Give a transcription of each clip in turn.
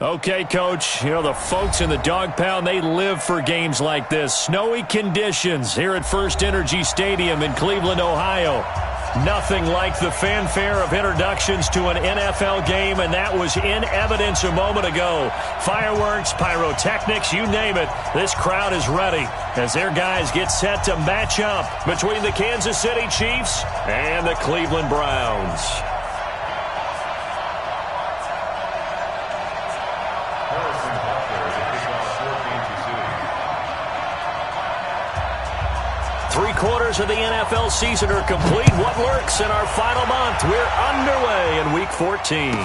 Okay, Coach, you know, the folks in the Dog Pound, they live for games like this. Snowy conditions here at First Energy Stadium in Cleveland, Ohio. Nothing like the fanfare of introductions to an NFL game, and that was in evidence a moment ago. Fireworks, pyrotechnics, you name it. This crowd is ready as their guys get set to match up between the Kansas City Chiefs and the Cleveland Browns. Three-quarters of the NFL season are complete. What works in our final month? We're underway in Week 14.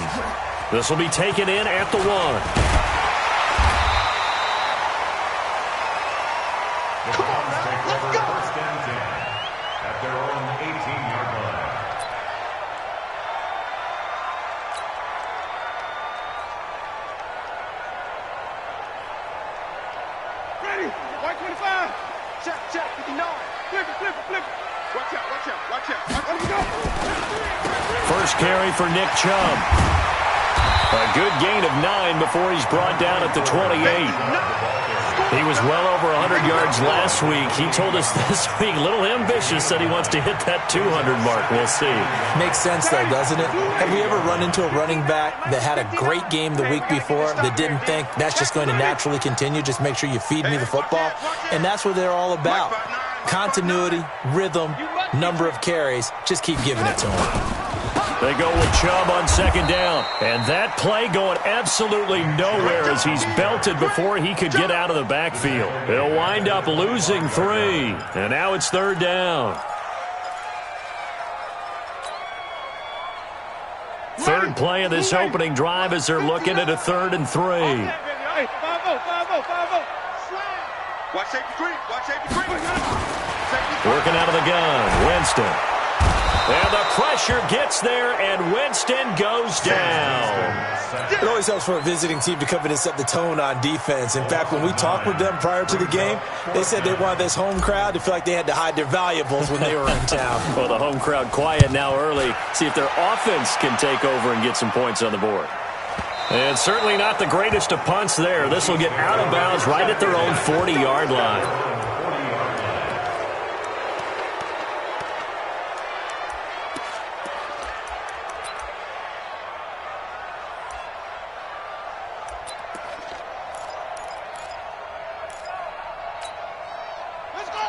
This will be taken in at the 1. Come on, man. Let's go. First and 10 at their own 18-yard line. Ready? White 25. Check, 59. Flip it. Watch out. Let me go. First carry for Nick Chubb. A good gain of 9 before he's brought down at the 28. He was well over 100 yards last week. He told us this week, a little ambitious, said he wants to hit that 200 mark. We'll see. Makes sense, though, doesn't it? Have we ever run into a running back that had a great game the week before that didn't think that's just going to naturally continue? Just make sure you feed me the football. And that's what they're all about. Continuity, rhythm, number of carries. Just keep giving it to him. They go with Chubb on second down. And that play going absolutely nowhere as he's belted before he could get out of the backfield. He'll wind up losing 3. And now it's third down. Third play of this opening drive as they're looking at a 3rd and 3. 5-0. Watch safety three. Working out of the gun, Winston. And the pressure gets there, and Winston goes down. It always helps for a visiting team to come in and set the tone on defense. In fact, when we talked with them prior to the game, they said they wanted this home crowd to feel like they had to hide their valuables when they were in town. Well, the home crowd quiet now early. See if their offense can take over and get some points on the board. And certainly not the greatest of punts there. This will get out of bounds right at their own 40-yard line.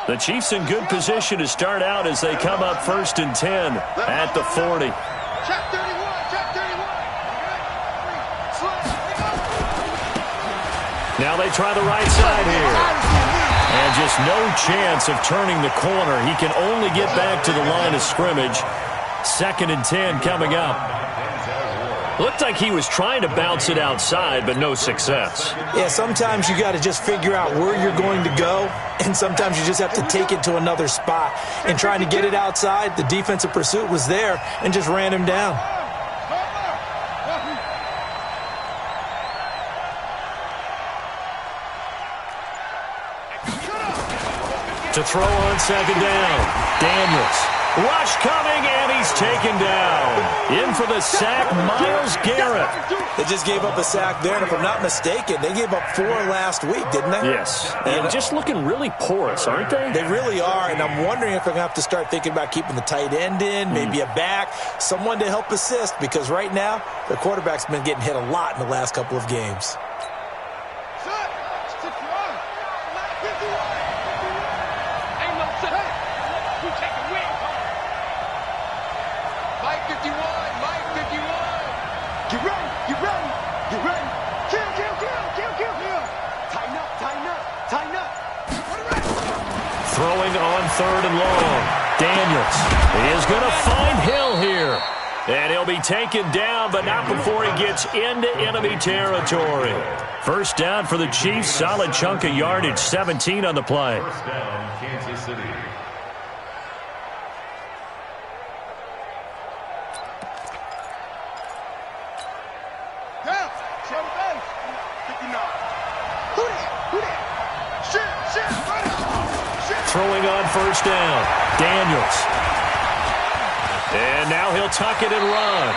The Chiefs in good position to start out as they come up 1st and 10 at the 40. Check 31. Now they try the right side here. And just no chance of turning the corner. He can only get back to the line of scrimmage. 2nd and 10 coming up. Looked like he was trying to bounce it outside, but no success. Yeah, sometimes you got to just figure out where you're going to go, and sometimes you just have to take it to another spot. And trying to get it outside, the defensive pursuit was there and just ran him down. To throw on second down, Daniels. Rush coming, and he's taken down. In for the sack, Myles Garrett. They just gave up a sack there, and if I'm not mistaken, they gave up 4 last week, didn't they? Yes. And just looking really porous, aren't they? They really are, and I'm wondering if they're going to have to start thinking about keeping the tight end in, maybe a back, someone to help assist, because right now, their quarterback's been getting hit a lot in the last couple of games. Throwing on 3rd and long. Daniels is going to find Hill here. And he'll be taken down, but not before he gets into enemy territory. First down for the Chiefs. Solid chunk of yardage. 17 on the play. First down, Kansas City. Throwing on first down. Daniels. And now he'll tuck it and run.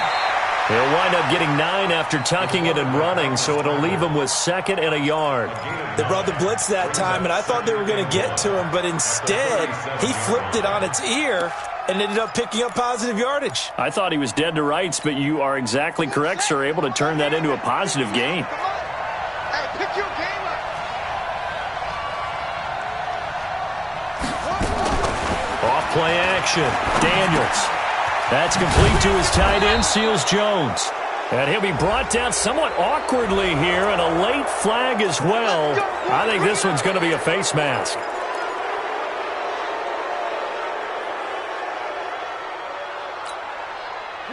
They'll wind up getting 9 after tucking it and running, so it'll leave them with 2nd and a yard. They brought the blitz that time, and I thought they were going to get to him, but instead he flipped it on its ear and ended up picking up positive yardage. I thought he was dead to rights, but you are exactly correct, sir, able to turn that into a positive gain. Hey, pick your game up. Off play action. Daniels. That's complete to his tight end, Seals Jones. And he'll be brought down somewhat awkwardly here, and a late flag as well. I think this one's going to be a face mask.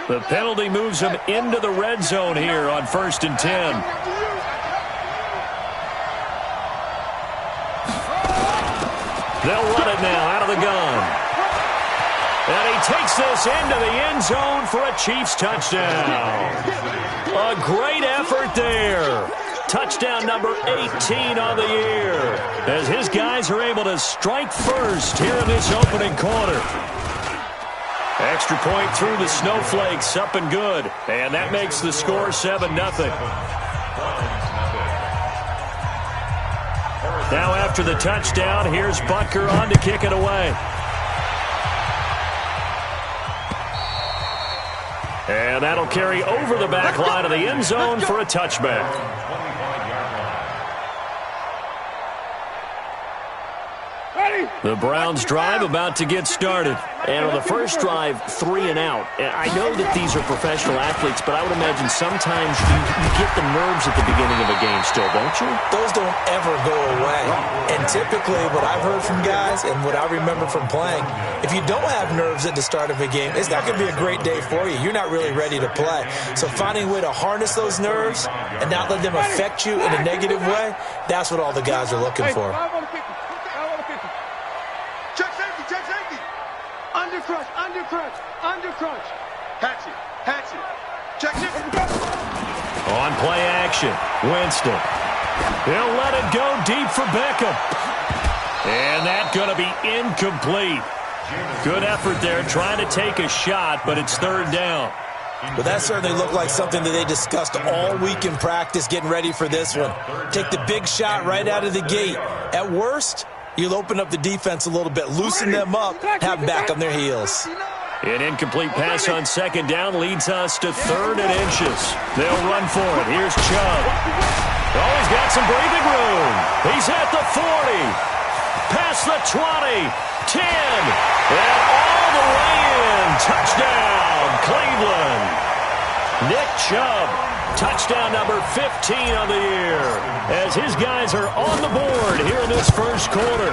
The penalty moves him into the red zone here on 1st and 10. They'll run it now out of the gun. And he takes this into the end zone for a Chiefs touchdown. A great effort there. Touchdown number 18 on the year, as his guys are able to strike first here in this opening quarter. Extra point through the snowflakes, up and good. And that makes the score 7-0. Now after the touchdown, here's Butker on to kick it away. And that'll carry over the back line of the end zone for a touchback. The Browns drive about to get started. And on the first drive, 3 and out. And I know that these are professional athletes, but I would imagine sometimes you get the nerves at the beginning of a game still, don't you? Those don't ever go away. And typically what I've heard from guys and what I remember from playing, if you don't have nerves at the start of a game, it's not going to be a great day for you. You're not really ready to play. So finding a way to harness those nerves and not let them affect you in a negative way, that's what all the guys are looking for. Check safety. Under crunch. Hatch it. Check safety. On play action, Winston. He'll let it go deep for Beckham. And that's going to be incomplete. Good effort there, trying to take a shot, but it's 3rd down. Well, that certainly looked like something that they discussed all week in practice getting ready for this one. Take the big shot right out of the gate. At worst, you'll open up the defense a little bit, loosen them up, have them back on their heels. An incomplete pass on 2nd down leads us to 3rd and inches. They'll run for it. Here's Chubb. Oh, he's got some breathing room. He's at the 40. Past the 20. 10. And all the way in. Touchdown, Cleveland. Nick Chubb. Touchdown number 15 on the year, as his guys are on the board here in this first quarter.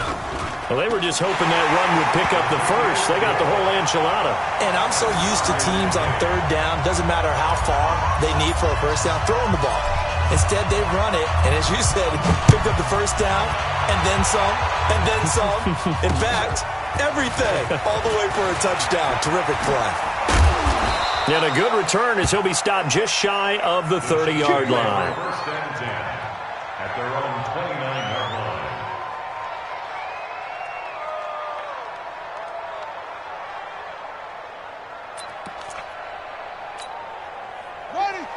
Well, they were just hoping that run would pick up the first. They got the whole enchilada. And I'm so used to teams on 3rd down, doesn't matter how far they need for a first down, throwing the ball. Instead, they run it, and as you said, picked up the first down, and then some, and then some. In fact, everything, all the way for a touchdown. Terrific play. And a good return as he'll be stopped just shy of the 30-yard line. 1st and 10 at their own 29-yard line.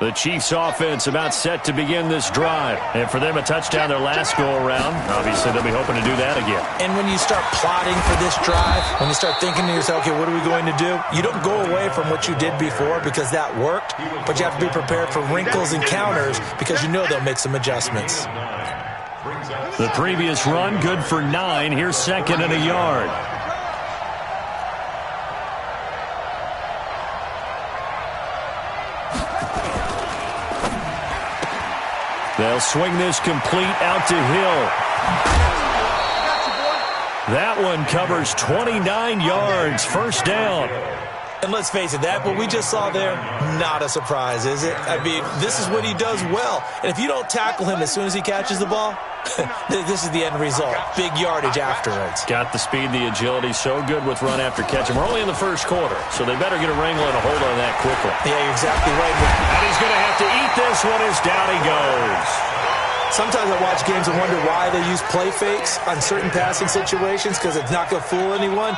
The Chiefs offense about set to begin this drive. And for them, a touchdown their last go-around. Obviously, they'll be hoping to do that again. And when you start plotting for this drive, when you start thinking to yourself, okay, what are we going to do? You don't go away from what you did before because that worked, but you have to be prepared for wrinkles and counters because you know they'll make some adjustments. The previous run, good for 9. Here's 2nd and a yard. They'll swing this complete out to Hill. That one covers 29 yards, 1st down. And let's face it, that what we just saw there, not a surprise, is it? I mean, this is what he does well. And if you don't tackle him as soon as he catches the ball, this is the end result. Big yardage afterwards. Got the speed, the agility, so good with run after catch. And we're only in the first quarter, so they better get a wrangle and a hold on that quickly. Yeah, you're exactly right. And he's going to have to eat this one as down he goes. Sometimes I watch games and wonder why they use play fakes on certain passing situations because it's not going to fool anyone.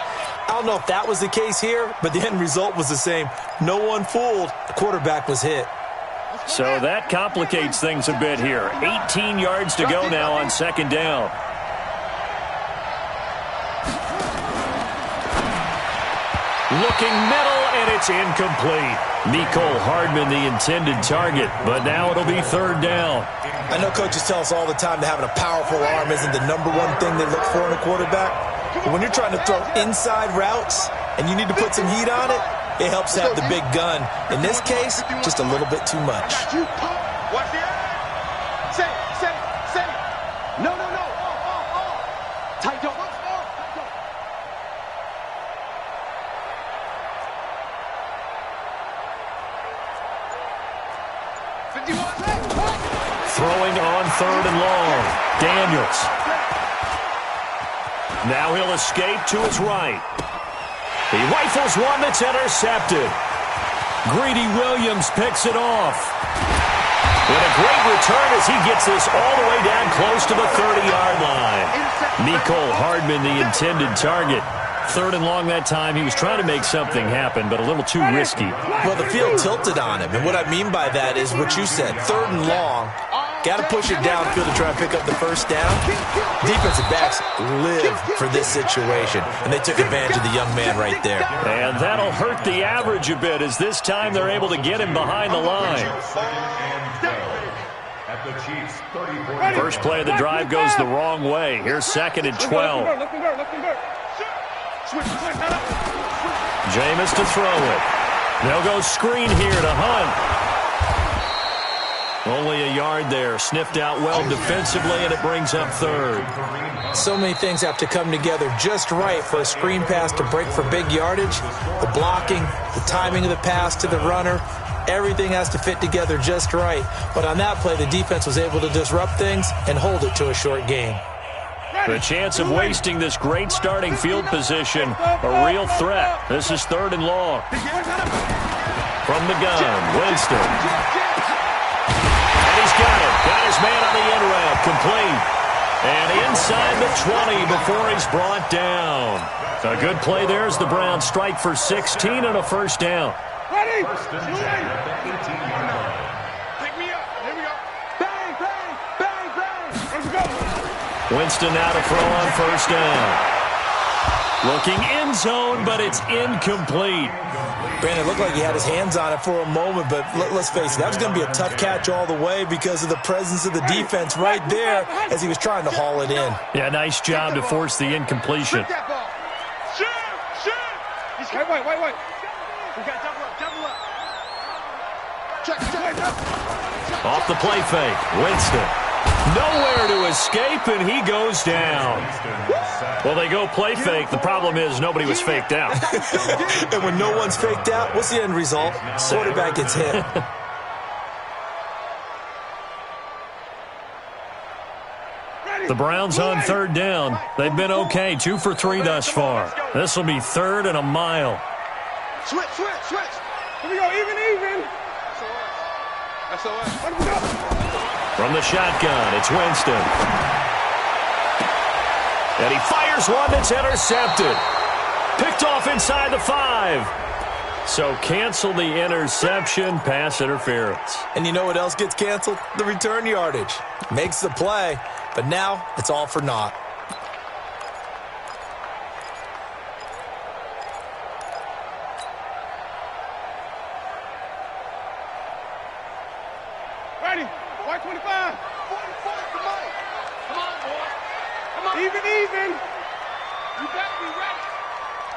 don't know if that was the case here, but the end result was the same. No one fooled. The quarterback was hit. So that complicates things a bit here. 18 yards to go now on second down. Looking middle, and it's incomplete. Mecole Hardman, the intended target, but now it'll be third down. I know coaches tell us all the time that having a powerful arm isn't the #1 thing they look for in a quarterback. But when you're trying to throw inside routes and you need to put some heat on it, it helps to have the big gun. In this case, just a little bit too much. Watch the eye. Say. No. Tight dog. 51. Throwing on third and long. Daniels. Now he'll escape to his right. He rifles one that's intercepted. Greedy Williams picks it off. With a great return as he gets this all the way down close to the 30-yard line. Mecole Hardman, the intended target. Third and long that time. He was trying to make something happen, but a little too risky. Well, the field tilted on him, and what I mean by that is what you said. Third and long, got to push it downfield to try and pick up the first down. Defensive backs live for this situation, and they took advantage of the young man right there. And that'll hurt the average a bit as this time they're able to get him behind the line. First play of the drive goes the wrong way. Here's second and 12. Jameis to throw it. They'll go screen here to Hunt. Only a yard there. Sniffed out well defensively, and it brings up third. So many things have to come together just right for a screen pass to break for big yardage. The blocking, the timing of the pass to the runner, everything has to fit together just right. But on that play, the defense was able to disrupt things and hold it to a short game. The chance of wasting this great starting field position, a real threat. This is third and long. From the gun, Winston. And he's got it. Got his man on the end route, complete. And inside the 20 before he's brought down. A good play there as the Browns strike for 16 and a first down. Ready? Pick me up. Here we go. Bang. Let's go. Winston now to throw on first down. Looking end zone, but it's incomplete. Brandon, it looked like he had his hands on it for a moment, but let's face it, that was going to be a tough catch all the way because of the presence of the defense right there as he was trying to haul it in. Yeah, nice job to force the incompletion. Shoot. Wait. We got double up. Check. Off the play fake, Winston. Nowhere to escape, and he goes down. Well, they go play fake. The problem is nobody was faked out. And when no one's faked out, what's the end result? Quarterback gets hit. The Browns on third down. They've been okay, 2 for 3 thus far. This will be third and a mile. Switch. Here we go, even. SOS. Let me go. From the shotgun, it's Winston. And he fires one that's intercepted. Picked off inside the 5. So cancel the interception, pass interference. And you know what else gets canceled? The return yardage. Makes the play, but now it's all for naught. Ready? White 25. 44, come on, boy. Come on. Even. You better be ready.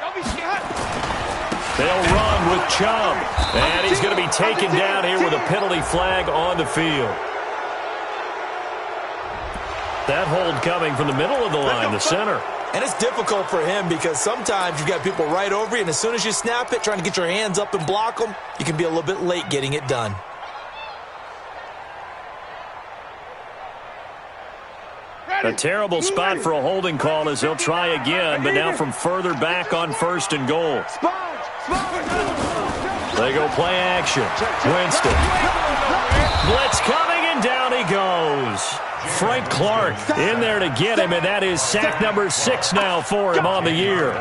Don't be scared. They'll run with Chubb. And he's going to be taken down here with a penalty flag on the field. That hold coming from the middle of the line, the center. And it's difficult for him because sometimes you've got people right over you, and as soon as you snap it, trying to get your hands up and block them, you can be a little bit late getting it done. A terrible spot for a holding call as he'll try again, but now from further back on first and goal. They go play action. Winston. Blitz coming, and down he goes. Frank Clark in there to get him, and that is sack number 6 now for him on the year.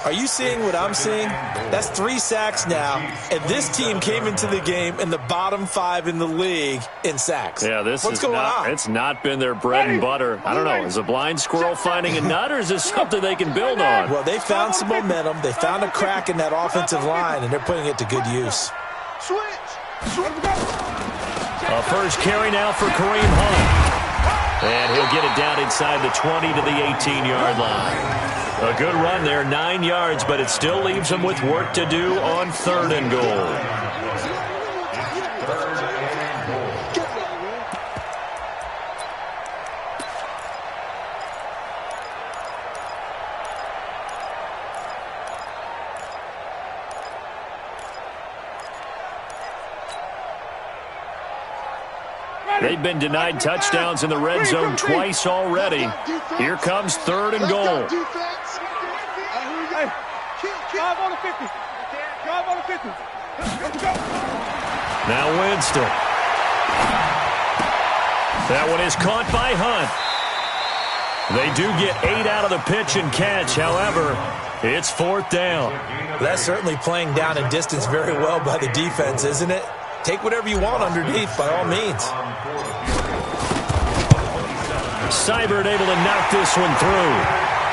Are you seeing what I'm seeing? That's 3 sacks now, and this team came into the game in the bottom 5 in the league in sacks. Yeah, What's going on? It's not been their bread and butter. I don't know. Is a blind squirrel finding a nut, or is this something they can build on? Well, they found some momentum. They found a crack in that offensive line, and they're putting it to good use. A first carry now for Kareem Hunt. And he'll get it down inside the 20 to the 18-yard line. A good run there, 9 yards, but it still leaves him with work to do on 3rd and goal. They've been denied touchdowns in the red zone twice already. Here comes 3rd and goal. 5 on the 50. 5 on the 50. Now Winston. That one is caught by Hunt. They do get 8 out of the pitch and catch. However, it's 4th down. That's certainly playing down and distance very well by the defense, isn't it? Take whatever you want underneath, by all means. Seibert able to knock this one through.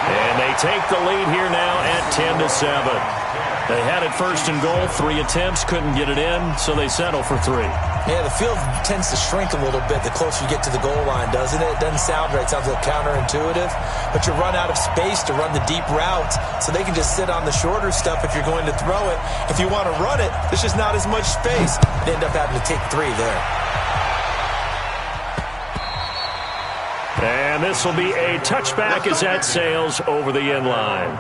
And they take the lead here now at 10-7. They had it 1st and goal. 3 attempts, couldn't get it in, so they settle for 3. Yeah, the field tends to shrink a little bit the closer you get to the goal line, doesn't it? It doesn't sound right. It sounds a little counterintuitive. But you run out of space to run the deep routes, so they can just sit on the shorter stuff if you're going to throw it. If you want to run it, there's just not as much space. They end up having to take 3 there. And this will be a touchback as that sails over the end line.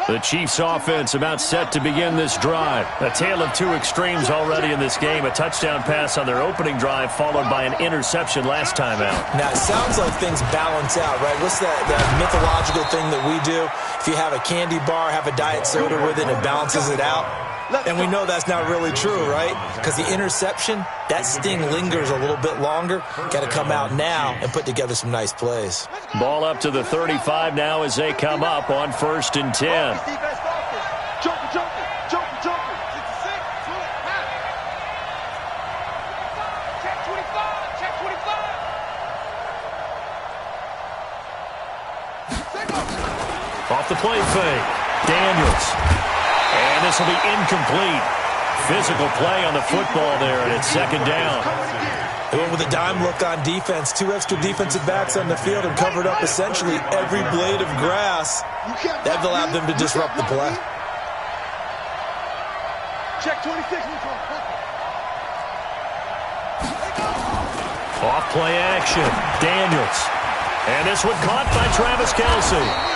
The Chiefs offense about set to begin this drive. A tale of 2 extremes already in this game. A touchdown pass on their opening drive followed by an interception last time out. Now, it sounds like things balance out, right? What's that mythological thing that we do? If you have a candy bar, have a diet soda with it, it balances it out. And we know that's not really true, right? Because the interception, that sting lingers a little bit longer. Got to come out now and put together some nice plays. Ball up to the 35 now as they come up on 1st and 10. Off the play fake. Daniels. And this will be incomplete. Physical play on the football there, and it's 2nd down. They went with a dime look on defense. 2 extra defensive backs on the field and covered up essentially every blade of grass. That allowed them to disrupt the play. Check 26. Off play action. Daniels. And this one caught by Travis Kelce.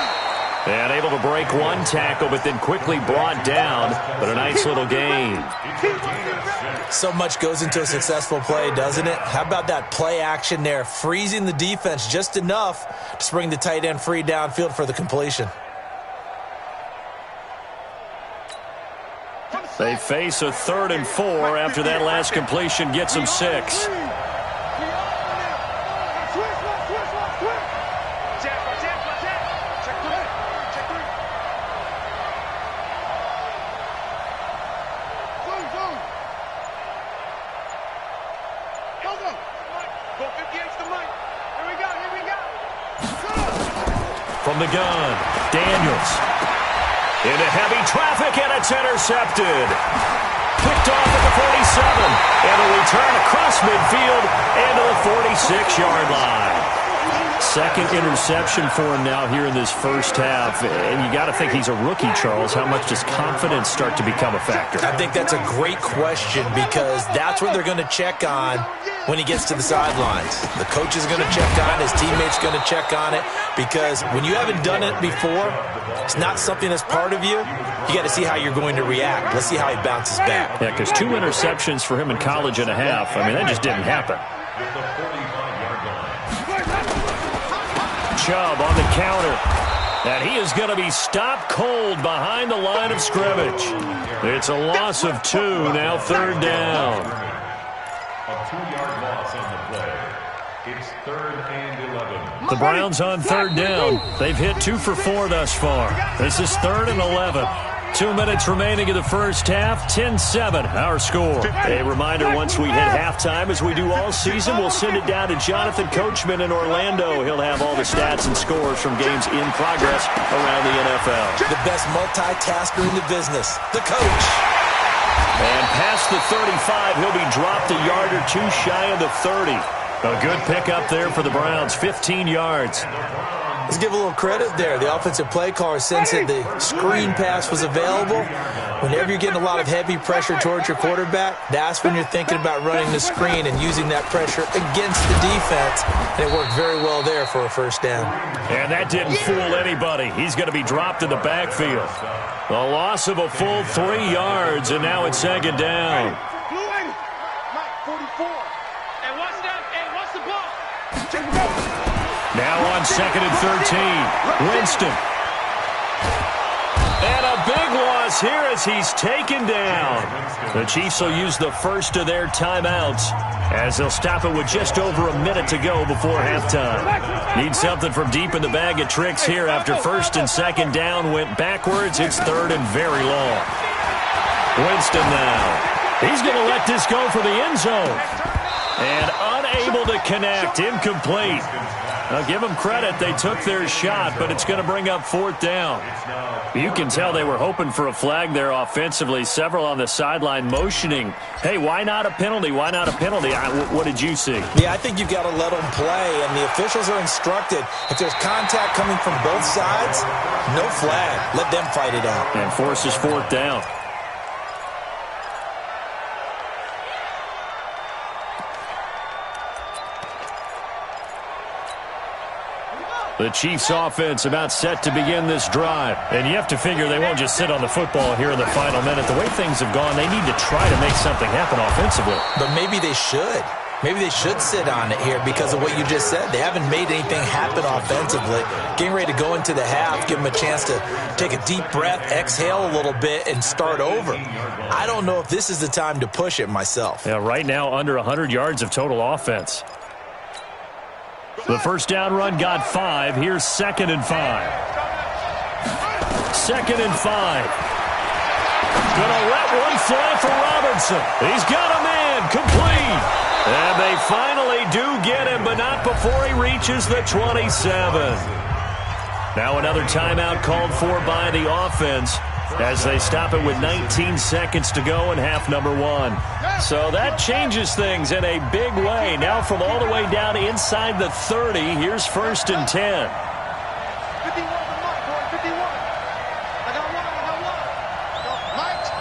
And able to break 1 tackle, but then quickly brought down. But a nice little gain. So much goes into a successful play, doesn't it? How about that play action there? Freezing the defense just enough to bring the tight end free downfield for the completion. They face a 3rd and 4 after that last completion gets them 6. From the gun, Daniels. Into heavy traffic, and it's intercepted. Picked off at the 47. And a return across midfield into the 46-yard line. 2nd interception for him now here in this first half. And you got to think he's a rookie, Charles. How much does confidence start to become a factor? I think that's a great question because that's what they're going to check on when he gets to the sidelines. The coach is going to check on it. His teammates going to check on it because when you haven't done it before, it's not something that's part of you. You got to see how you're going to react. Let's see how he bounces back. Yeah, because 2 interceptions for him in college and a half. I mean, that just didn't happen. Chubb on the counter. And he is going to be stopped cold behind the line of scrimmage. It's a loss of 2, now third down. A 2-yard loss on the play. It's 3rd and 11. The Browns on third down. They've hit 2 for 4 thus far. This is 3rd and 11. 2 minutes remaining in the first half. 10-7, our score. A reminder, once we hit halftime, as we do all season, we'll send it down to Jonathan Coachman in Orlando. He'll have all the stats and scores from games in progress around the NFL. The best multitasker in the business, the coach. And past the 35, he'll be dropped a yard or 2 shy of the 30. A good pickup there for the Browns, 15 yards. Let's give a little credit there. The offensive play caller sensed that the screen pass was available. Whenever you're getting a lot of heavy pressure towards your quarterback, that's when you're thinking about running the screen and using that pressure against the defense. And it worked very well there for a first down. And that didn't fool anybody. He's going to be dropped in the backfield. A loss of a full 3 yards, and now it's second down. Mike, 44. And what's that? And what's the ball? Now on 2nd and 13, Winston. And a big loss here as he's taken down. The Chiefs will use the first of their timeouts as they'll stop it with just over a minute to go before halftime. Need something from deep in the bag of tricks here after 1st and 2nd down went backwards. It's 3rd and very long. Winston now. He's going to let this go for the end zone. And unable to connect, incomplete. Now, give them credit. They took their shot, but it's going to bring up 4th down. You can tell they were hoping for a flag there offensively. Several on the sideline motioning, hey, why not a penalty? Why not a penalty? What did you see? Yeah, I think you've got to let them play, and the officials are instructed. If there's contact coming from both sides, no flag. Let them fight it out. And forces 4th down. The Chiefs offense about set to begin this drive. And you have to figure they won't just sit on the football here in the final minute. The way things have gone, they need to try to make something happen offensively. But maybe they should. Maybe they should sit on it here because of what you just said. They haven't made anything happen offensively. Getting ready to go into the half, give them a chance to take a deep breath, exhale a little bit, and start over. I don't know if this is the time to push it myself. Yeah, right now under 100 yards of total offense. The first down run got 5. Here's 2nd and 5. 2nd and 5. Gonna let one fly for Robinson. He's got a man complete. And they finally do get him, but not before he reaches the 27. Now another timeout called for by the offense as they stop it with 19 seconds to go in half number 1. So that changes things in a big way. Now from all the way down inside the 30, here's 1st and 10. 51 to Mike, boy, 51. I got one.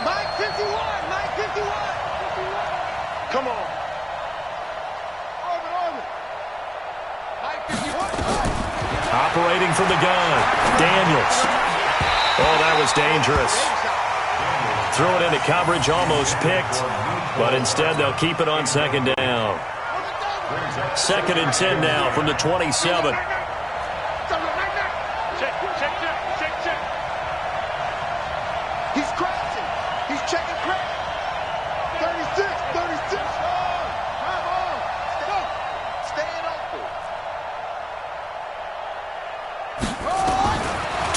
Mike, 51. Mike, 51. Come on. Orbit. Mike, 51. Operating from the gun, Daniels. Oh, that was dangerous. Threw it into coverage, almost picked, but instead they'll keep it on 2nd down. 2nd and 10 now from the 27. Check. He's crashing. He's checking crash. 36. Come on. Staying open.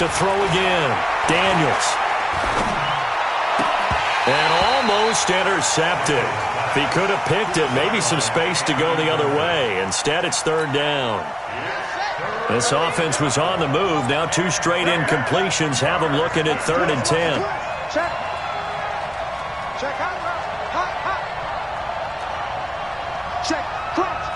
To throw again, Daniels. And almost intercepted. If he could have picked it, maybe some space to go the other way. Instead, it's 3rd down. This offense was on the move. Now 2 straight incompletions have them looking at 3rd and 10. Check. Hot. Check. Crunch.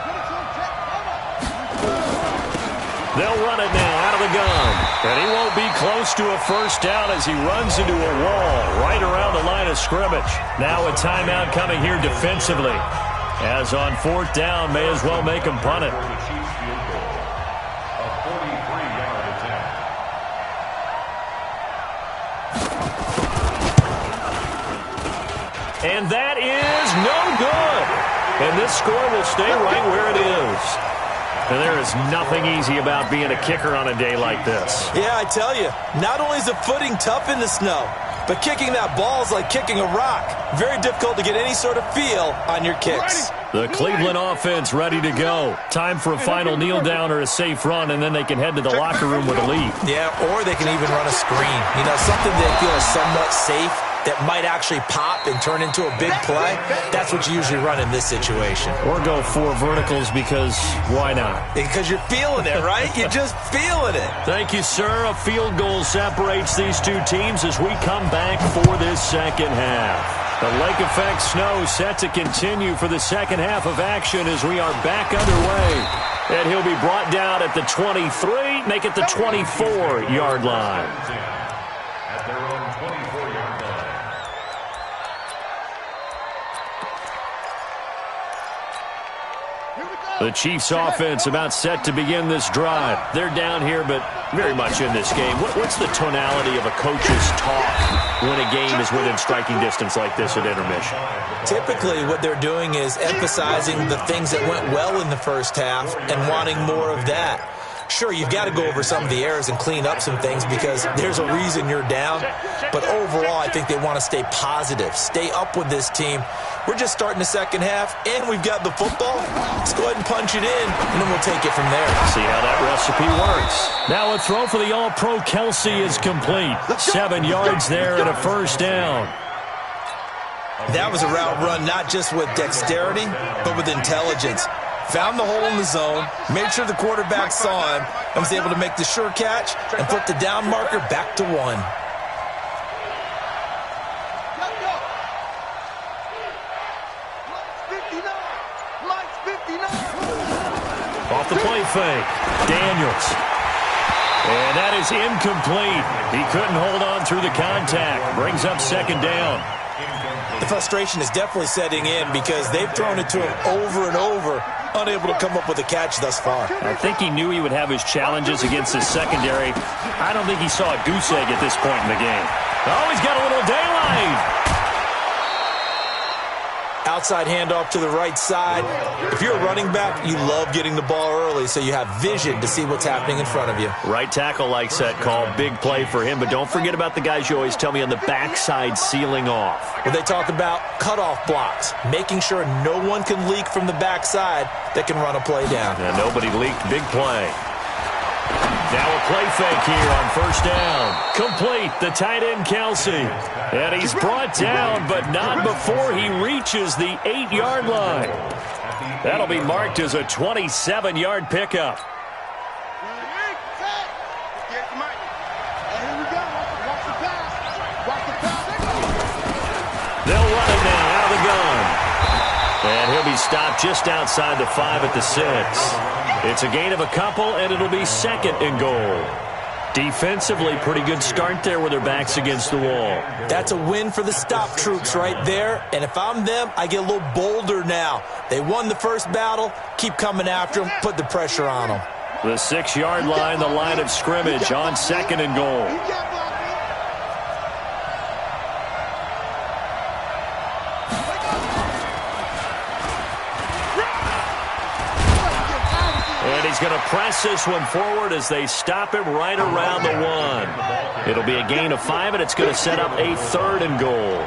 They'll run it now out of the gun. And he won't be close to a first down as he runs into a wall right around the line of scrimmage. Now a timeout coming here defensively. As on 4th down, may as well make him punt it. A 43-yard attempt. And that is no good. And this score will stay right where it is. And there is nothing easy about being a kicker on a day like this. Yeah, I tell you, not only is the footing tough in the snow, but kicking that ball is like kicking a rock. Very difficult to get any sort of feel on your kicks. The Cleveland offense ready to go. Time for a final kneel down or a safe run, and then they can head to the locker room with a lead. Yeah, or they can even run a screen. You know, something they feel is somewhat safe that might actually pop and turn into a big play. That's what you usually run in this situation. Or go 4 verticals because why not? Because you're feeling it, right? You're just feeling it. Thank you, sir. A field goal separates these two teams as we come back for this second half. The lake effect snow set to continue for the second half of action as we are back underway. And he'll be brought down at the 23, make it the 24-yard line. At their own 24-yard line. The Chiefs offense about set to begin this drive. They're down here, but very much in this game. What's the tonality of a coach's talk when a game is within striking distance like this at intermission? Typically, what they're doing is emphasizing the things that went well in the first half and wanting more of that. Sure, you've got to go over some of the errors and clean up some things because there's a reason you're down. But overall, I think they want to stay positive, stay up with this team. We're just starting the second half, and we've got the football. Let's go ahead and punch it in, and then we'll take it from there. See how that recipe works. Now a throw for the All-Pro Kelsey is complete. 7 yards there and a first down. That was a route run not just with dexterity, but with intelligence. Found the hole in the zone, made sure the quarterback saw him, and was able to make the sure catch and put the down marker back to 1. Off the play fake, Daniels. And that is incomplete. He couldn't hold on through the contact. Brings up second down. The frustration is definitely setting in because they've thrown it to him over and over, unable to come up with a catch thus far. I think he knew he would have his challenges against his secondary. I don't think he saw a goose egg at this point in the game. Oh, he's got a little daylight. Outside handoff to the right side. If you're a running back, you love getting the ball early so you have vision to see what's happening in front of you. Right tackle likes that call. Big play for him, but don't forget about the guys you always tell me on the backside sealing off. Where they talk about cutoff blocks, making sure no one can leak from the backside that can run a play down. And nobody leaked. Big play. Now a play fake here on first down. Complete, the tight end Kelsey. And he's brought down, but not before he reaches the 8-yard line. That'll be marked as a 27-yard pickup. They'll run it now out of the gun. And he'll be stopped just outside the 5 at the 6. It's a gain of a couple, and it'll be second and goal. Defensively, pretty good start there with their backs against the wall. That's a win for the stop troops right there. And if I'm them, I get a little bolder now. They won the first battle. Keep coming after them. Put the pressure on them. The 6-yard line, the line of scrimmage on second and goal. He's going to press this one forward as they stop him right around the 1. It'll be a gain of 5, and it's going to set up a third and goal.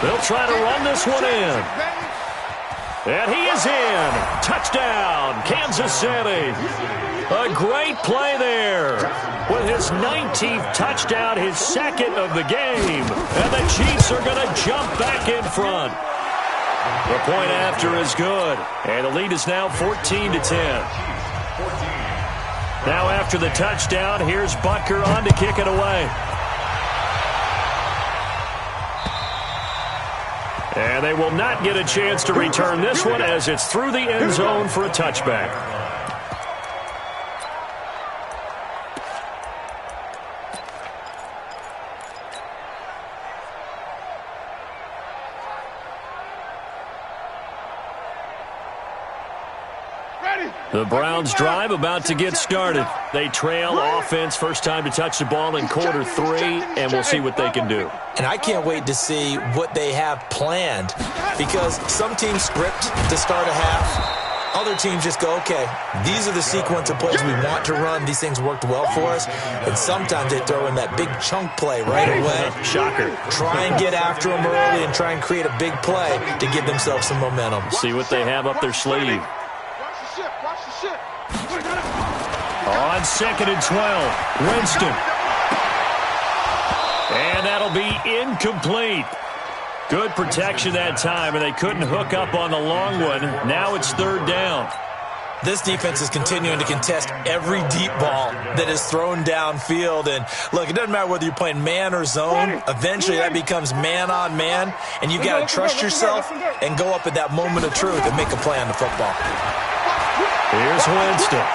They'll try to run this one in. And he is in. Touchdown, Kansas City. A great play there. With his 19th touchdown, his second of the game. And the Chiefs are going to jump back in front. The point after is good. And the lead is now 14-10. Now after the touchdown, here's Butker on to kick it away. And they will not get a chance to return this one as it's through the end zone for a touchback. Ready. The Browns drive about to get started. They trail offense, first time to touch the ball in quarter 3, and we'll see what they can do. And I can't wait to see what they have planned, because some teams script to start a half. Other teams just go, okay, these are the sequence of plays we want to run. These things worked well for us. And sometimes they throw in that big chunk play right away. Shocker. Try and get after them early and try and create a big play to give themselves some momentum. See what they have up their sleeve. On 2nd and 12, Winston. And that'll be incomplete. Good protection that time, and they couldn't hook up on the long one. Now it's 3rd down. This defense is continuing to contest every deep ball that is thrown downfield. And, look, it doesn't matter whether you're playing man or zone. Eventually that becomes man-on-man, and you've got to trust yourself and go up at that moment of truth and make a play on the football. Here's Winston.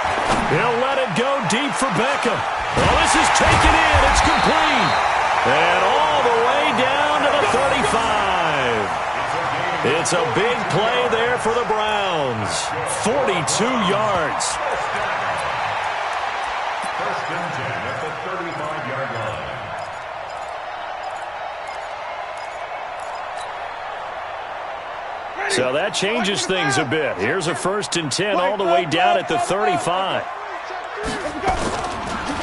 He'll let it go deep for Beckham. Well, this is taken in. It's complete. And all the way down to the 35. It's a big play there for the Browns. 42 yards. First and 10 at the 35-yard line. So that changes things a bit. Here's a 1st and 10 all the way down at the 35.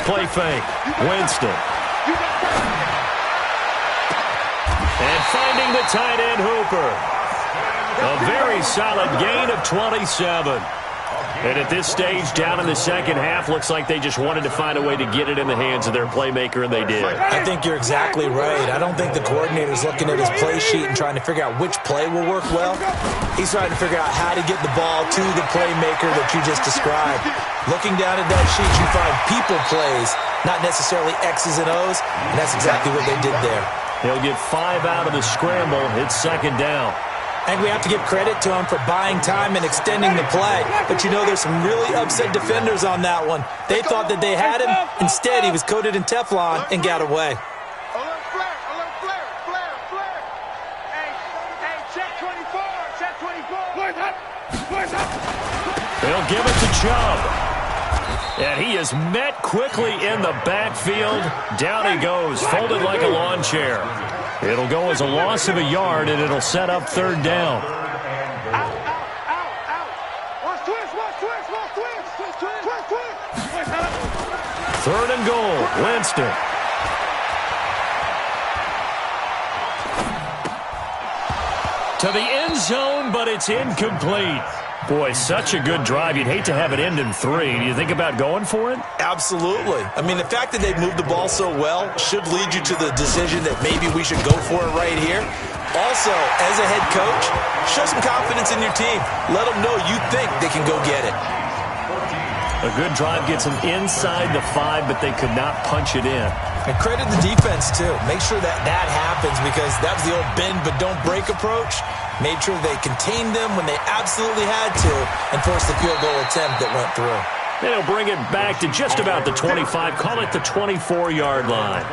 Play fake. Winston. And finding the tight end, Hooper. A very solid gain of 27. And at this stage, down in the second half, looks like they just wanted to find a way to get it in the hands of their playmaker, and they did. I think you're exactly right. I don't think the coordinator's looking at his play sheet and trying to figure out which play will work well. He's trying to figure out how to get the ball to the playmaker that you just described. Looking down at that sheet, you find people plays, not necessarily X's and O's, and that's exactly what they did there. He'll get 5 out of the scramble. It's 2nd down. I think we have to give credit to him for buying time and extending the play. But, you know, there's some really upset defenders on that one. They thought that they had him. Instead, he was coated in Teflon and got away. They'll give it to Chubb. And he is met quickly in the backfield. Down he goes, folded like a lawn chair. It'll go as a loss of a yard, and it'll set up 3rd down. Third and goal, Winston. To the end zone, but it's incomplete. Boy, such a good drive. You'd hate to have it end in 3. Do you think about going for it? Absolutely. I mean, the fact that they've moved the ball so well should lead you to the decision that maybe we should go for it right here. Also, as a head coach, show some confidence in your team. Let them know you think they can go get it. A good drive gets them inside the 5, but they could not punch it in. And credit the defense, too. Make sure that that happens, because that was the old bend but don't break approach. Made sure they contained them when they absolutely had to and forced the field goal attempt that went through. They'll bring it back to just about the 25. Call it the 24-yard line.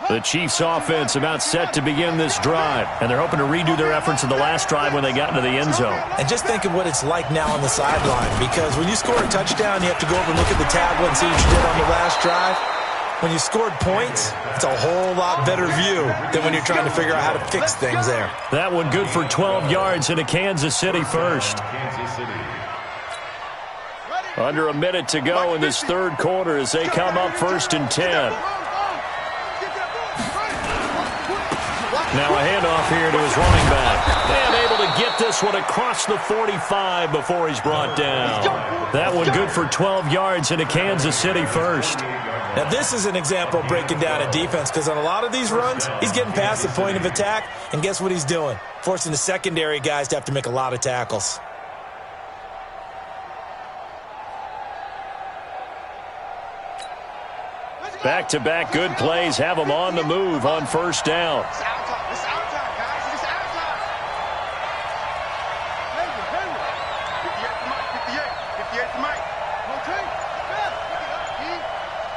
The Chiefs offense about set to begin this drive, and they're hoping to redo their efforts in the last drive when they got into the end zone. And just think of what it's like now on the sideline, because when you score a touchdown, you have to go over and look at the tablet and see what you did on the last drive. When you scored points, it's a whole lot better view than when you're trying to figure out how to fix things there. That one good for 12 yards into Kansas City first. Under a minute to go in this 3rd quarter as they come up 1st and 10. Now a handoff here to his running back. And able to get this one across the 45 before he's brought down. That one good for 12 yards into Kansas City first. Now this is an example of breaking down a defense, because on a lot of these runs, he's getting past the point of attack, and guess what he's doing? Forcing the secondary guys to have to make a lot of tackles. Back-to-back good plays have them on the move on 1st down.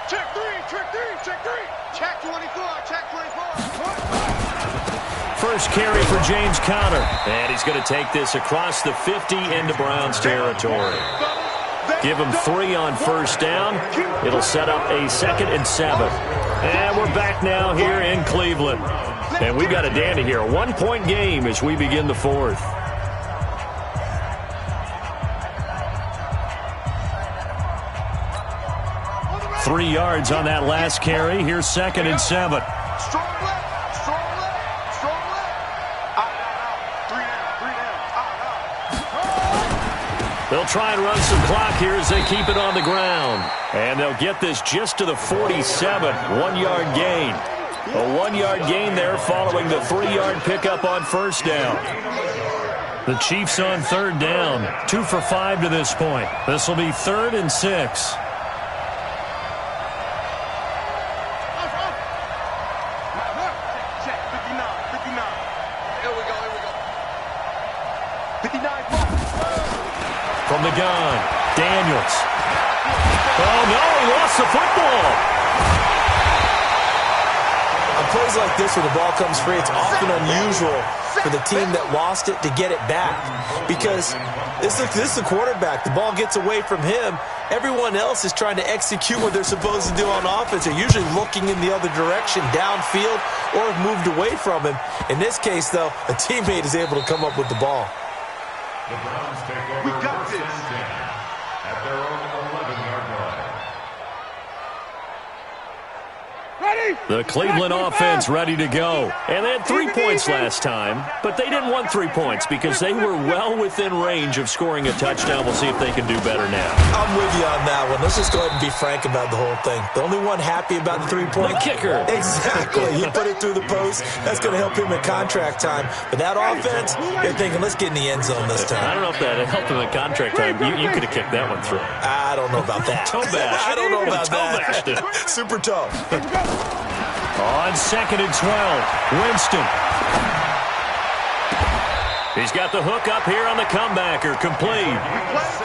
Check. carry for James Conner. And he's going to take this across the 50 into Browns territory. Give him 3 on first down. It'll set up a 2nd and 7. And we're back now here in Cleveland. And we've got a dandy here. A 1-point game as we begin the 4th. Three yards on that last carry. Here's 2nd and 7. Strong left, strong left, strong left. Out. 3 down. They'll try and run some clock here as they keep it on the ground. And they'll get this just to the 47. 1-yard gain. A 1-yard gain there following the 3-yard pickup on first down. The Chiefs on 3rd down. 2 for 5 to this point. This will be 3rd and 6. From the gun, Daniels. Oh, no, he lost the football. On plays like this where the ball comes free, it's often unusual for the team that lost it to get it back. Because this is the quarterback. The ball gets away from him. Everyone else is trying to execute what they're supposed to do on offense. They're usually looking in the other direction, downfield, or have moved away from him. In this case, though, a teammate is able to come up with the ball. The Browns take over first and 10 at their own 11-yard line. The Cleveland offense ready to go. And they had 3 points last time, but they didn't want 3 points because they were well within range of scoring a touchdown. We'll see if they can do better now. I'm with you on that one. Let's just go ahead and be frank about the whole thing. The only one happy about the 3-point. The kicker. Exactly. You put it through the post. That's going to help him in contract time. But that offense, they're thinking, let's get in the end zone this time. I don't know if that helped him in contract time. You could have kicked that one through. I don't know about that. Toe bash. I don't know about that. Super tough. On 2nd and 12, Winston. He's got the hook up here on the comebacker, complete.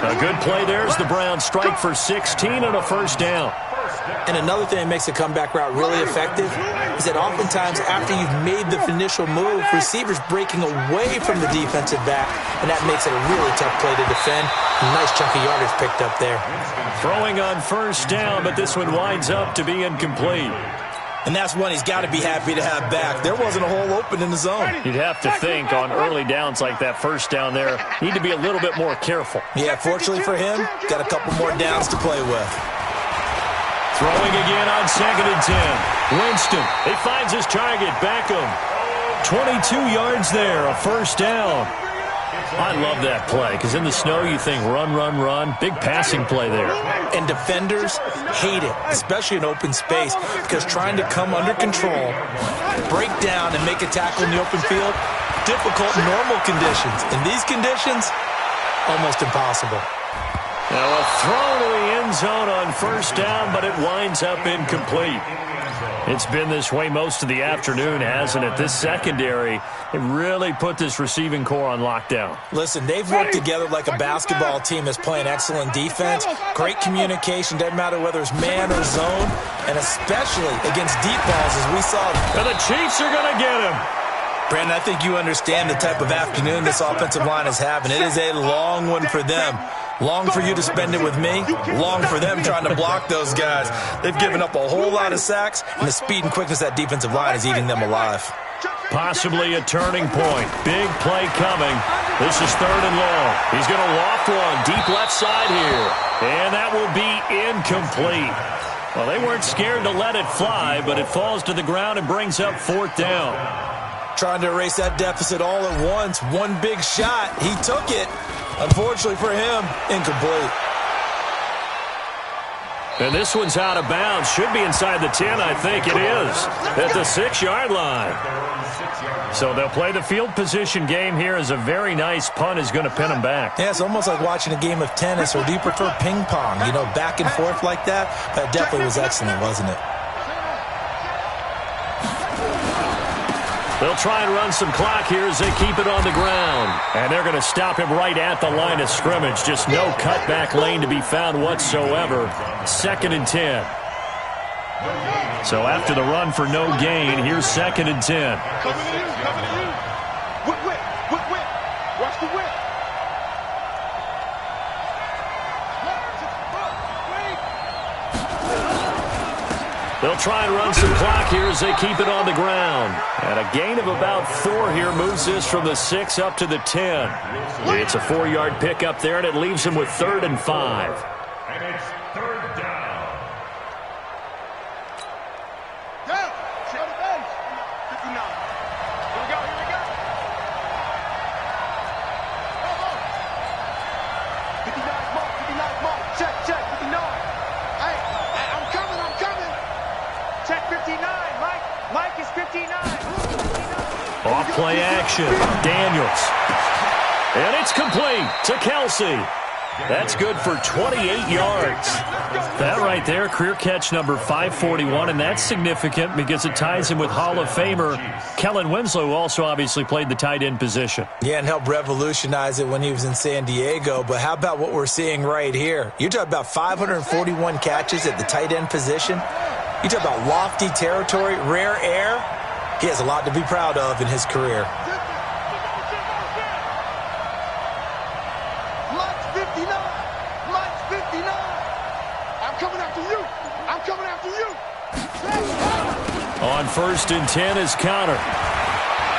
A good play there as the Browns strike for 16 and a first down. And another thing that makes a comeback route really effective is that oftentimes after you've made the initial move, receivers breaking away from the defensive back, and that makes it a really tough play to defend. A nice chunk of yardage picked up there. Throwing on first down, but this one winds up to be incomplete. And that's one he's got to be happy to have back. There wasn't a hole open in the zone. You'd have to think on early downs like that first down there, need to be a little bit more careful. Yeah, fortunately for him, got a couple more downs to play with. Throwing again on 2nd and 10. Winston, he finds his target, Beckham. 22 yards there, a first down. I love that play because in the snow you think run, run, run. Big passing play there. And defenders hate it, especially in open space, because trying to come under control, break down, and make a tackle in the open field, difficult in normal conditions. In these conditions, almost impossible. Now a throw to the end zone on first down, but it winds up incomplete. It's been this way most of the afternoon, hasn't it? This secondary, it really put this receiving core on lockdown. Listen, they've worked together like a basketball team that's playing excellent defense. Great communication, doesn't matter whether it's man or zone, and especially against deep balls as we saw. And the Chiefs are going to get him. Brandon, I think you understand the type of afternoon this offensive line is having. It is a long one for them. Long for you to spend it with me. Long for them trying to block those guys. They've given up a whole lot of sacks, and the speed and quickness of that defensive line is eating them alive. Possibly a turning point. Big play coming. This is 3rd and long. He's going to loft one deep left side here. And that will be incomplete. Well, they weren't scared to let it fly, but it falls to the ground and brings up 4th down. Trying to erase that deficit all at once. One big shot. He took it. Unfortunately for him, incomplete. And this one's out of bounds. Should be inside the 10, I think it is. At the 6-yard line. So they'll play the field position game here as a very nice punt is going to pin them back. Yeah, it's almost like watching a game of tennis, or do you prefer ping pong? You know, back and forth like that? That definitely was excellent, wasn't it? They'll try and run some clock here as they keep it on the ground. And they're going to stop him right at the line of scrimmage. Just no cutback lane to be found whatsoever. 2nd and 10. So after the run for no gain, here's 2nd and 10. They'll try and run some clock here as they keep it on the ground. And a gain of about 4 here moves this from the 6 up to the 10. It's a 4-yard pickup there, and it leaves them with 3rd and 5. And it's 3rd down. Down. Check the base. 59. Here we go. Here we go. Come on. 59 mark. 59 mark. Check. 59. Hey, I'm coming. Check 59. Mike is 59. Off play action. Daniels. And it's complete to Kelsey. That's good for 28 yards. That right there, career catch number 541, and that's significant because it ties him with Hall of Famer Kellen Winslow, who also obviously played the tight end position. Yeah, and helped revolutionize it when he was in San Diego. But how about what we're seeing right here? You're talking about 541 catches at the tight end position. You talk about lofty territory, rare air. He has a lot to be proud of in his career. Mike's 59. Mike's 59. I'm coming after you. I'm coming after you. On 1st and 10 is Conner.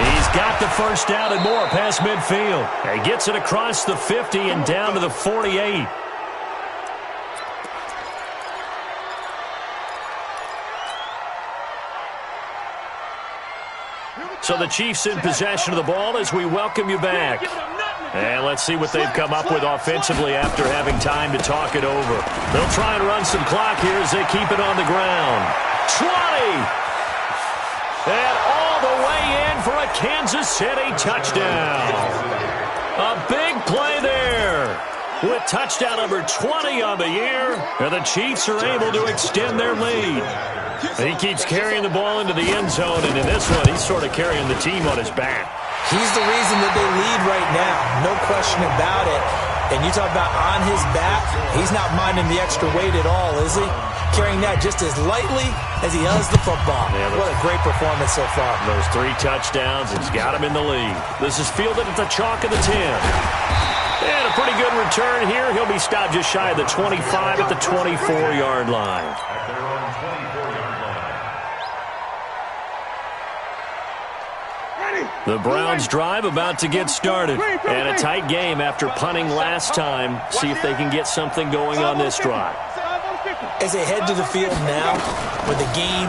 He's got the first down and more past midfield. He gets it across the 50 and down to the 48. So the Chiefs in possession of the ball as we welcome you back. And let's see what they've come up with offensively after having time to talk it over. They'll try and run some clock here as they keep it on the ground. 20! And all the way in for a Kansas City touchdown. A big play there. With touchdown number 20 on the year, and the Chiefs are able to extend their lead. He keeps carrying the ball into the end zone, and in this one, he's sort of carrying the team on his back. He's the reason that they lead right now. No question about it. And you talk about on his back, he's not minding the extra weight at all, is he? Carrying that just as lightly as he does the football. Yeah, what a great performance so far. Those 3 touchdowns, it's got him in the lead. This is fielded at the chalk of the 10. And a pretty good return here. He'll be stopped just shy of the 25 at the 24-yard line. At their own 24-yard line. The Browns drive about to get started. And a tight game after punting last time. See if they can get something going on this drive. As they head to the field now, with the game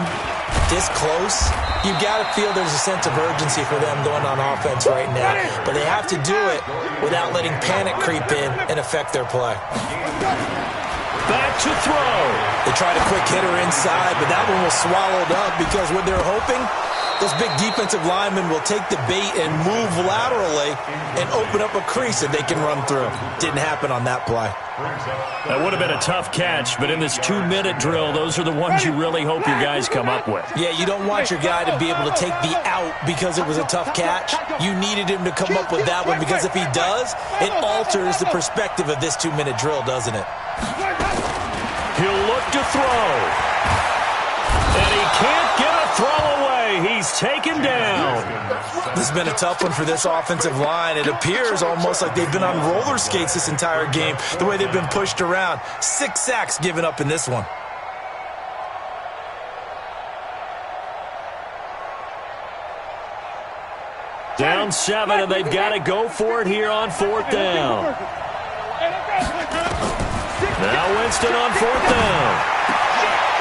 this close, you've got to feel there's a sense of urgency for them going on offense right now. But they have to do it without letting panic creep in and affect their play. Back to throw. They tried a quick hitter inside, but that one was swallowed up because what they're hoping, those big defensive linemen will take the bait and move laterally and open up a crease that they can run through. Didn't happen on that play. That would have been a tough catch, but in this 2-minute drill, those are the ones you really hope your guys come up with. Yeah, you don't want your guy to be able to take the out because it was a tough catch. You needed him to come up with that one because if he does, it alters the perspective of this 2-minute drill, doesn't it? He'll look to throw. And he can't get a throw away. He's taken down. This has been a tough one for this offensive line. It appears almost like they've been on roller skates this entire game, the way they've been pushed around. 6 sacks given up in this one. Down 7, and they've got to go for it here on 4th down. Now Winston on 4th down.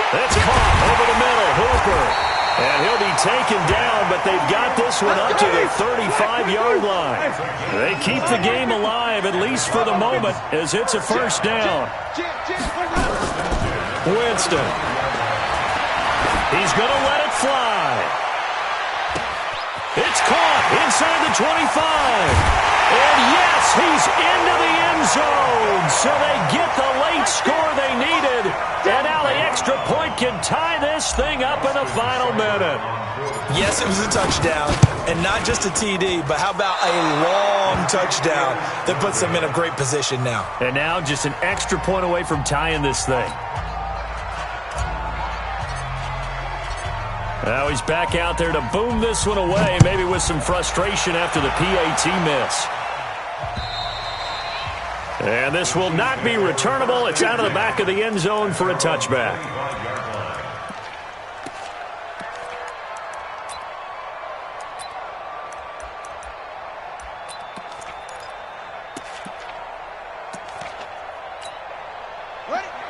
It's caught over the middle. Hooper. And he'll be taken down, but they've got this one up to the 35-yard line. They keep the game alive, at least for the moment, as it's a 1st down. Winston. He's going to let it fly. It's caught inside the 25. And yes, he's into the end zone. So they get the late score they needed. And now the extra point can tie this thing up in the final minute. Yes, it was a touchdown. And not just a TD, but how about a long touchdown that puts them in a great position now. And now just an extra point away from tying this thing. Now he's back out there to boom this one away, maybe with some frustration after the PAT miss. And this will not be returnable. It's out of the back of the end zone for a touchback.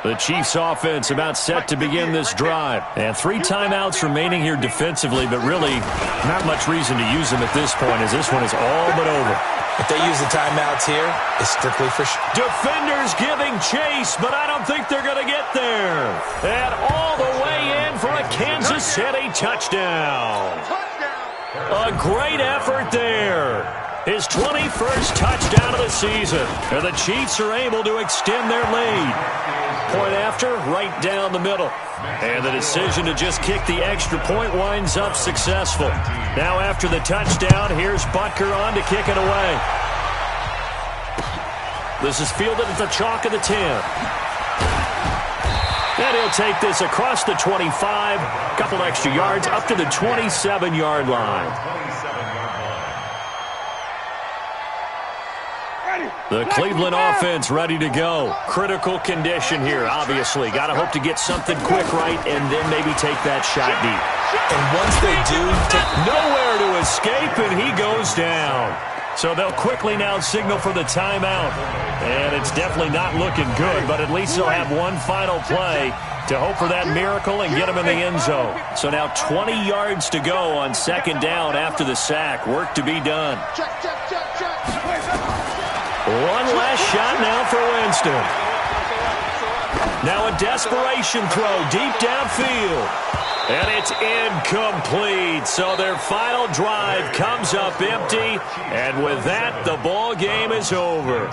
The Chiefs offense about set to begin this drive. And 3 timeouts remaining here defensively, but really not much reason to use them at this point, as this one is all but over. If they use the timeouts here, it's strictly for sure. Defenders giving chase, but I don't think they're going to get there. And all the way in for a Kansas City touchdown. A great effort there. His 21st touchdown of the season. And the Chiefs are able to extend their lead. Point after, right down the middle. And the decision to just kick the extra point winds up successful. Now after the touchdown, here's Butker on to kick it away. This is fielded at the chalk of the 10. And he'll take this across the 25, couple extra yards, up to the 27-yard line. The Cleveland offense ready to go. Critical condition here, obviously. Got to hope to get something quick right and then maybe take that shot deep. And once they do, nowhere to escape, and he goes down. So they'll quickly now signal for the timeout. And it's definitely not looking good, but at least they'll have one final play to hope for that miracle and get them in the end zone. So now 20 yards to go on second down after the sack. Work to be done. One last shot now for Winston. Now a desperation throw deep downfield. And it's incomplete. So their final drive comes up empty. And with that, the ball game is over.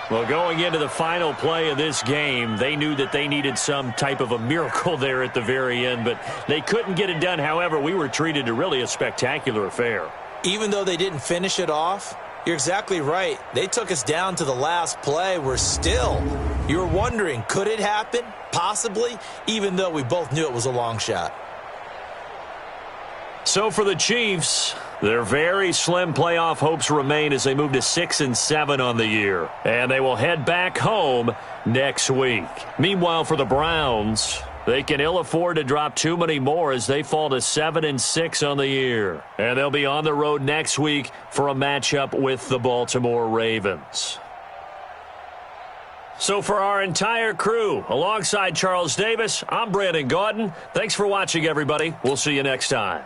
Well, going into the final play of this game, they knew that they needed some type of a miracle there at the very end, but they couldn't get it done. However, we were treated to really a spectacular affair. Even though they didn't finish it off, you're exactly right. They took us down to the last play. We're still, you were wondering, could it happen? Possibly, even though we both knew it was a long shot. So for the Chiefs, their very slim playoff hopes remain as they move to 6-7 on the year. And they will head back home next week. Meanwhile, for the Browns, they can ill afford to drop too many more as they fall to 7-6 on the year. And they'll be on the road next week for a matchup with the Baltimore Ravens. So for our entire crew, alongside Charles Davis, I'm Brandon Gaudin. Thanks for watching, everybody. We'll see you next time.